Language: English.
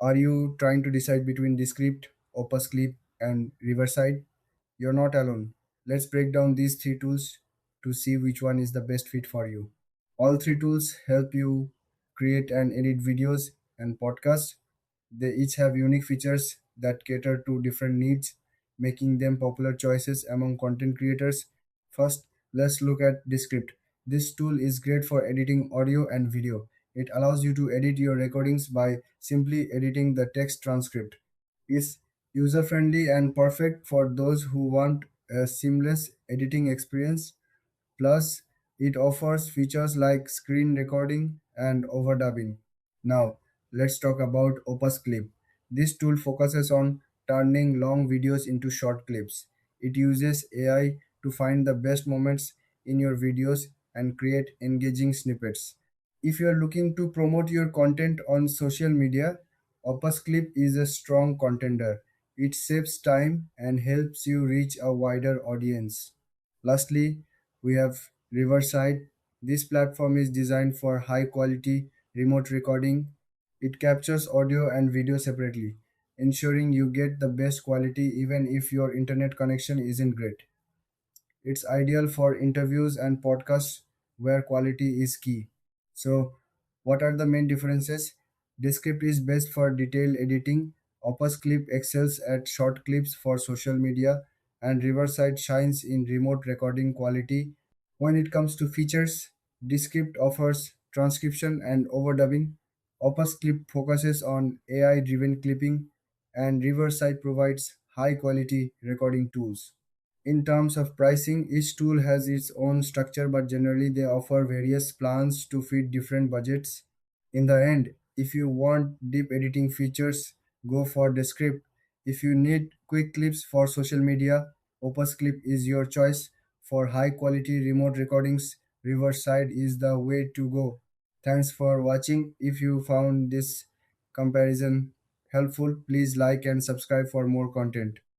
Are you trying to decide between Descript, Opus Clip, and Riverside? You're not alone. Let's break down these three tools to see which one is the best fit for you. All three tools help you create and edit videos and podcasts. They each have unique features that cater to different needs, making them popular choices among content creators. First, let's look at Descript. This tool is great for editing audio and video. It allows you to edit your recordings by simply editing the text transcript. It's user friendly and perfect for those who want a seamless editing experience. Plus, it offers features like screen recording and overdubbing. Now, let's talk about Opus Clip. This tool focuses on turning long videos into short clips. It uses AI to find the best moments in your videos and create engaging snippets. If you are looking to promote your content on social media, Opus Clip is a strong contender. It saves time and helps you reach a wider audience. Lastly, we have Riverside. This platform is designed for high quality remote recording. It captures audio and video separately, ensuring you get the best quality even if your internet connection isn't great. It's ideal for interviews and podcasts where quality is key. So, what are the main differences? Descript is best for detailed editing, Opus Clip excels at short clips for social media, and Riverside shines in remote recording quality. When it comes to features, Descript offers transcription and overdubbing, Opus Clip focuses on AI driven clipping, and Riverside provides high quality recording tools. In terms of pricing, each tool has its own structure, but generally they offer various plans to fit different budgets. In the end, if you want deep editing features, go for Descript. If you need quick clips for social media, Opus Clip is your choice. For high quality remote recordings, Riverside is the way to go. Thanks for watching. If you found this comparison helpful, please like and subscribe for more content.